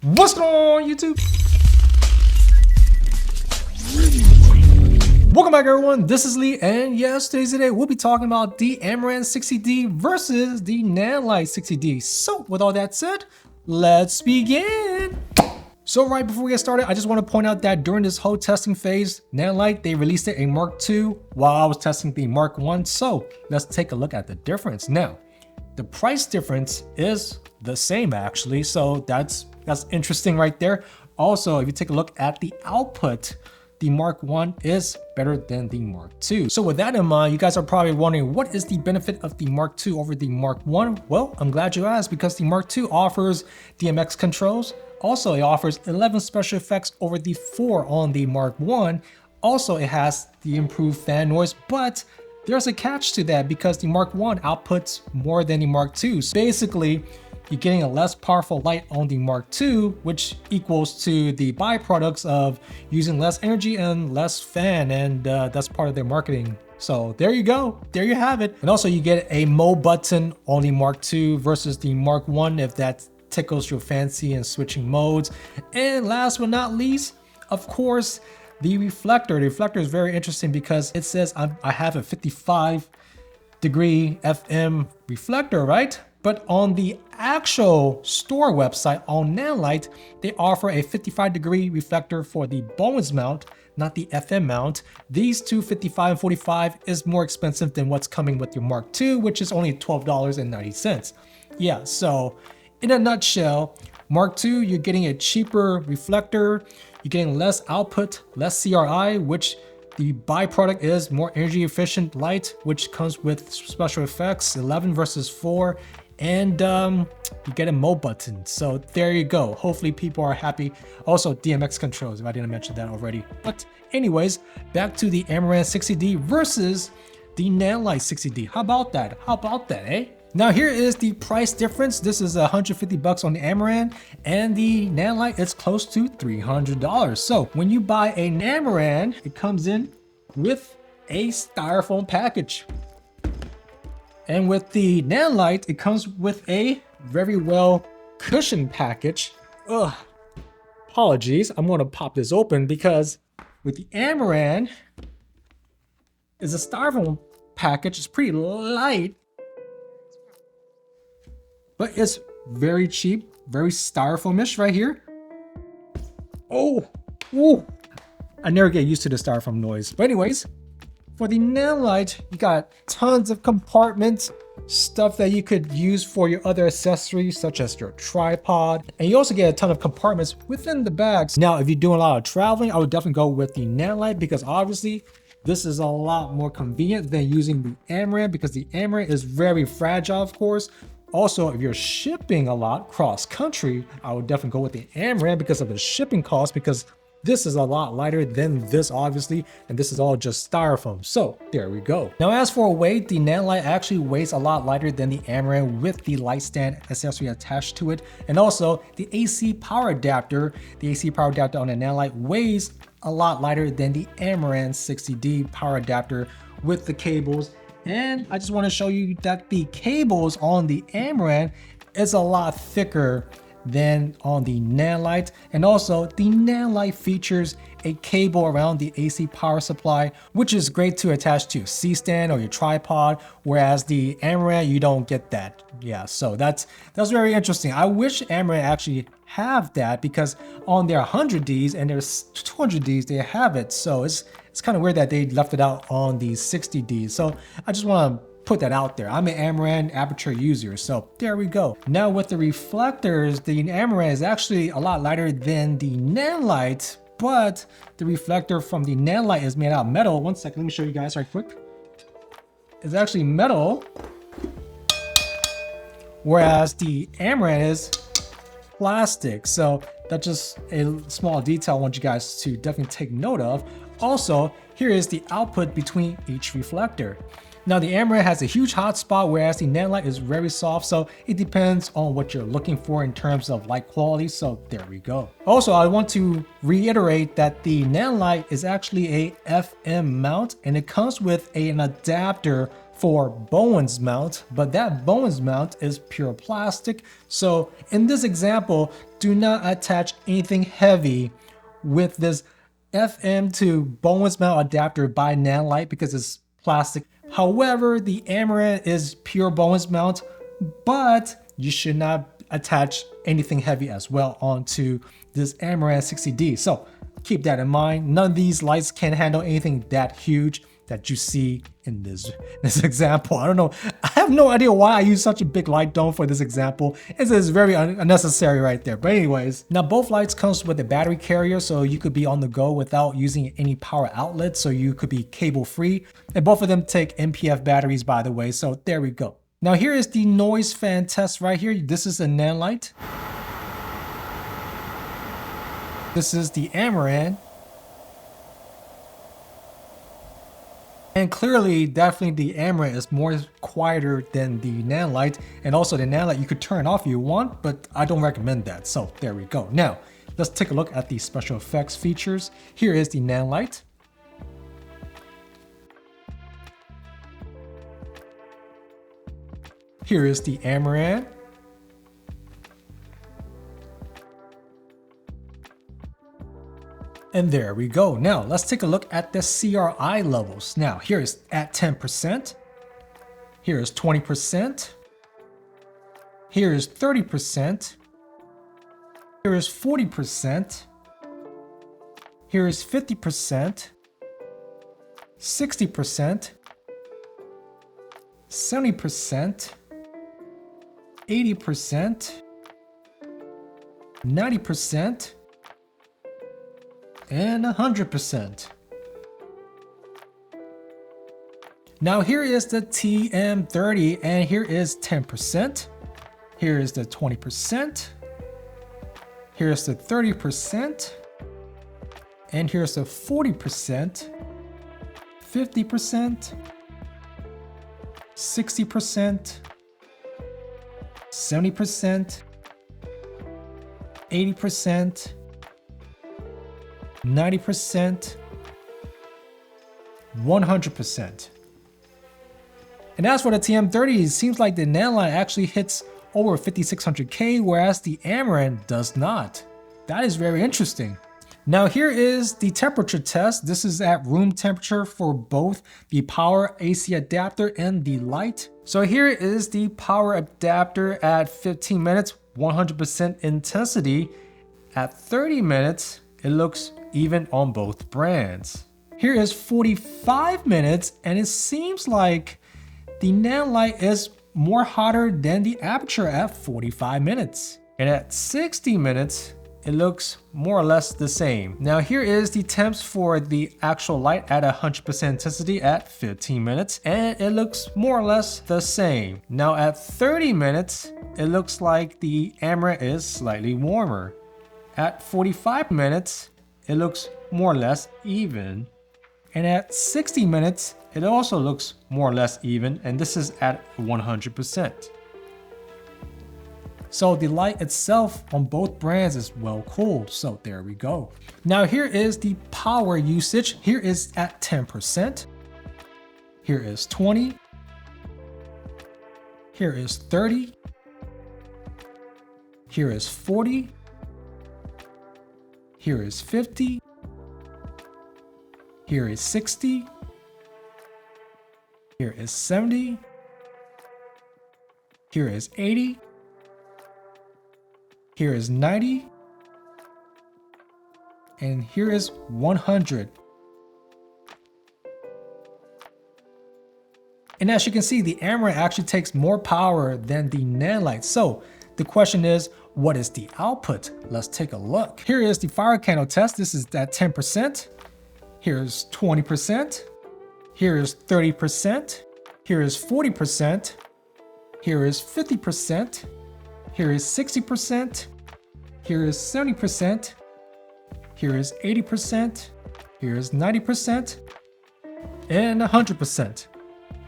What's going on, YouTube? Welcome back, everyone. This is Lee, and yes, today we'll be talking about the Amaran 60D versus the Nanlite 60D. So, with all that said, let's begin. So right before we get started, I just want to point out that during this whole testing phase, Nanlite, they released it in Mark II while I was testing the Mark I. So let's take a look at the difference. Now, the price difference is the same actually. So that's interesting right there. Also, if you take a look at the output, the Mark I is better than the Mark II. So with that in mind, you guys are probably wondering, what is the benefit of the Mark II over the Mark I? Well, I'm glad you asked, because the Mark II offers DMX controls. Also, it offers 11 special effects over the 4 on the Mark I. Also, it has the improved fan noise, but there's a catch to that because the Mark I outputs more than the Mark II. So basically, you're getting a less powerful light on the Mark II, which equals to the byproducts of using less energy and less fan, and that's part of their marketing. So there you go, there you have it. And also you get a mode button on the Mark II versus the Mark I if that tickles your fancy and switching modes. And last but not least, of course, the reflector. The reflector is very interesting because it says I have a 55-degree FM reflector, right? But on the actual store website on Nanlite, they offer a 55-degree reflector for the bonus mount, not the FM mount. These two, 55 and 45, is more expensive than what's coming with your Mark II, which is only $12.90. Yeah, so in a nutshell, Mark II, you're getting a cheaper reflector, you're getting less output, less CRI, which the byproduct is more energy efficient light, which comes with special effects, 11 versus 4, and you get a mode button. So there you go. Hopefully people are happy. Also DMX controls, if I didn't mention that already. But anyways, back to the Amaran 60D versus the Nanlite 60D. How about that? How about that, eh? Now here is the price difference. This is $150 on the Amaran, and the Nanlite is close to $300. So when you buy a Amaran, it comes in with a styrofoam package. And with the Nanlite, it comes with a very well cushioned package. Ugh, apologies, I'm gonna pop this open because with the Amaran, it's a styrofoam package. It's pretty light, but it's very cheap, very styrofoamish right here. Oh, ooh. I never get used to the styrofoam noise. But anyways, for the Nanlite, you got tons of compartments, stuff that you could use for your other accessories, such as your tripod. And you also get a ton of compartments within the bags. Now, if you're doing a lot of traveling, I would definitely go with the Nanlite because obviously this is a lot more convenient than using the Amaran, because the Amaran is very fragile, of course. Also, if you're shipping a lot cross country, I would definitely go with the Amaran because of the shipping cost, because this is a lot lighter than this, obviously, and this is all just styrofoam. So there we go. Now, as for weight, the Nanlite actually weighs a lot lighter than the Amaran with the light stand accessory attached to it. And also the AC power adapter. The AC power adapter on the Nanlite weighs a lot lighter than the Amaran 60D power adapter with the cables. And I just want to show you that the cables on the Amaran is a lot thicker than on the Nanlite. And also the Nanlite features a cable around the AC power supply, which is great to attach to your C-stand or your tripod, whereas the Amaran, you don't get that. Yeah, so that's very interesting. I wish Amaran actually have that, because on their 100Ds and their 200Ds, they have it. So it's kind of weird that they left it out on the 60Ds. So I just want to put that out there. I'm an Amaran Aputure user, so there we go. Now with the reflectors, the Amaran is actually a lot lighter than the Nanlite, but the reflector from the Nanlite is made out of metal. One second, let me show you guys right quick. It's actually metal, whereas the Amaran is plastic. So that's just a small detail I want you guys to definitely take note of. Also, here is the output between each reflector. Now the Amaran has a huge hot spot, whereas the Nanlite is very soft, so it depends on what you're looking for in terms of light quality, so there we go. Also, I want to reiterate that the Nanlite is actually a FM mount, and it comes with an adapter for Bowen's mount, but that Bowen's mount is pure plastic. So in this example, do not attach anything heavy with this FM to Bowen's mount adapter by Nanlite because it's plastic. However, the Amaran is pure Bowen's mount, but you should not attach anything heavy as well onto this Amaran 60D. So keep that in mind. None of these lights can handle anything that huge that you see in this example. I don't know. I have no idea why I use such a big light dome for this example. It's very unnecessary right there. But anyways, now both lights comes with a battery carrier, so you could be on the go without using any power outlets. So you could be cable free. And both of them take NPF batteries, by the way. So there we go. Now here is the noise fan test right here. This is a Nanlite. This is the Amaran. And clearly, definitely the Amaran is more quieter than the Nanlite. And also the Nanlite, you could turn off if you want, but I don't recommend that. So there we go. Now, let's take a look at the special effects features. Here is the Nanlite. Here is the Amaran. And there we go. Now let's take a look at the CRI levels. Now here is at 10%. Here is 20%. Here is 30%. Here is 40%. Here is 50%. 60%. 70%. 80%. 90%. And 100%. Now here is the TM30 and here is 10%. Here is the 20%. Here's the 30%. And here's the 40%. 50%. 60%. 70%. 80%. 90%, 100%. And as for the TM30, it seems like the Nanlite actually hits over 5600K, whereas the Amaran does not. That is very interesting. Now here is the temperature test. This is at room temperature for both the power AC adapter and the light. So here is the power adapter at 15 minutes, 100% intensity. At 30 minutes, it looks even on both brands. Here is 45 minutes and it seems like the Nanlite is more hotter than the Aputure at 45 minutes. And at 60 minutes, it looks more or less the same. Now here is the temps for the actual light at 100% intensity at 15 minutes and it looks more or less the same. Now at 30 minutes, it looks like the Amaran is slightly warmer. At 45 minutes, it looks more or less even. And at 60 minutes, it also looks more or less even, and this is at 100%. So the light itself on both brands is well cooled, so there we go. Now here is the power usage. Here is at 10%. Here is 20. Here is 30. Here is 40. Here is 50. Here is 60. Here is 70. Here is 80. Here is 90. And here is 100. And as you can see, the Amaran actually takes more power than the Nanlite. So the question is, what is the output? Let's take a look. Here is the fire candle test. This is at 10%. Here's 20%. Here is 30%. Here is 40%. Here is 50%. Here is 60%. Here is 70%. Here is 80%. Here is 90%. And 100%.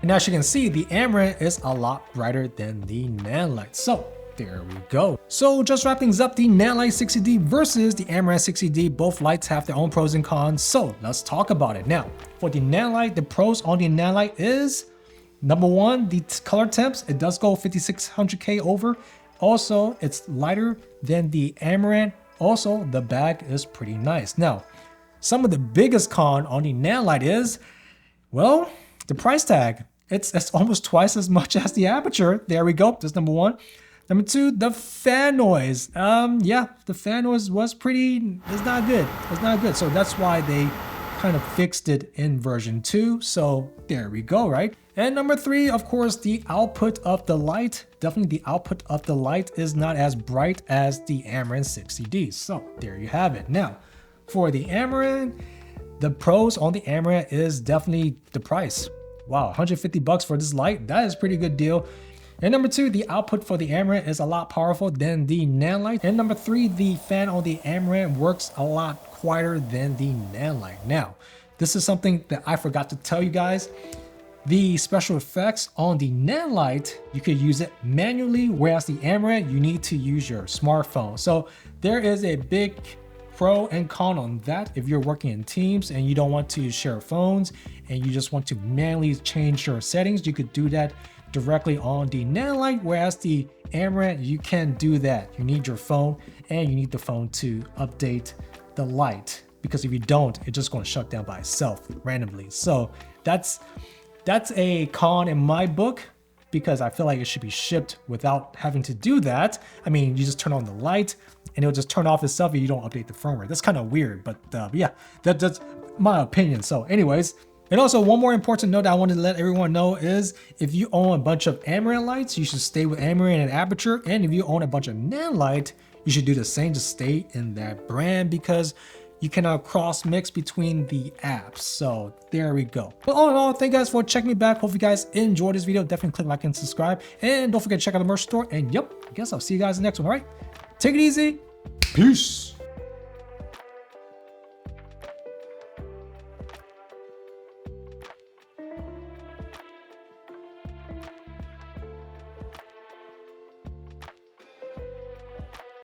And as you can see, the Amaran is a lot brighter than the Nanlite. So there we go. So just wrap things up, the Nanlite 60D versus the Amaran 60D. Both lights have their own pros and cons. So let's talk about it. Now, for the Nanlite, the pros on the Nanlite is Number one, the color temps, it does go 5600K over. Also, it's lighter than the Amaran. Also, the bag is pretty nice. Now, some of the biggest con on the Nanlite is, well, the price tag. It's almost twice as much as the Aputure. There we go. That's number one. Number two, the fan noise. Yeah, the fan noise was it's not good. It's not good. So that's why they kind of fixed it in version 2. So there we go, right? And number three, of course, the output of the light. Definitely the output of the light is not as bright as the Amaran 60D. So there you have it. Now, for the Amaran, the pros on the Amaran is definitely the price. Wow, $150 for this light. That is a pretty good deal. And number two, the output for the Amaran is a lot powerful than the Nanlite. And number three, the fan on the Amaran works a lot quieter than the Nanlite. Now, this is something that I forgot to tell you guys. The special effects on the Nanlite, you could use it manually, whereas the Amaran, you need to use your smartphone. So there is a big pro and con on that. If you're working in teams and you don't want to share phones and you just want to manually change your settings, you could do that directly on the Nanlite, whereas the Amaran, you can't do that. You need your phone and you need the phone to update the light, because if you don't, it's just going to shut down by itself randomly. So that's a con in my book, because I feel like it should be shipped without having to do that. I mean, you just turn on the light and it'll just turn off itself if you don't update the firmware. That's kind of weird, but yeah, that's my opinion. So anyways, and also one more important note that I wanted to let everyone know is if you own a bunch of Amaran lights, you should stay with Amaran and Aputure. And if you own a bunch of Nanlite, you should do the same, just stay in that brand, because you cannot cross mix between the apps. So there we go. But all in all, thank you guys for checking me back. Hope you guys enjoyed this video. Definitely click like and subscribe. And don't forget to check out the merch store. And yep, I guess I'll see you guys in the next one. All right, take it easy. Peace.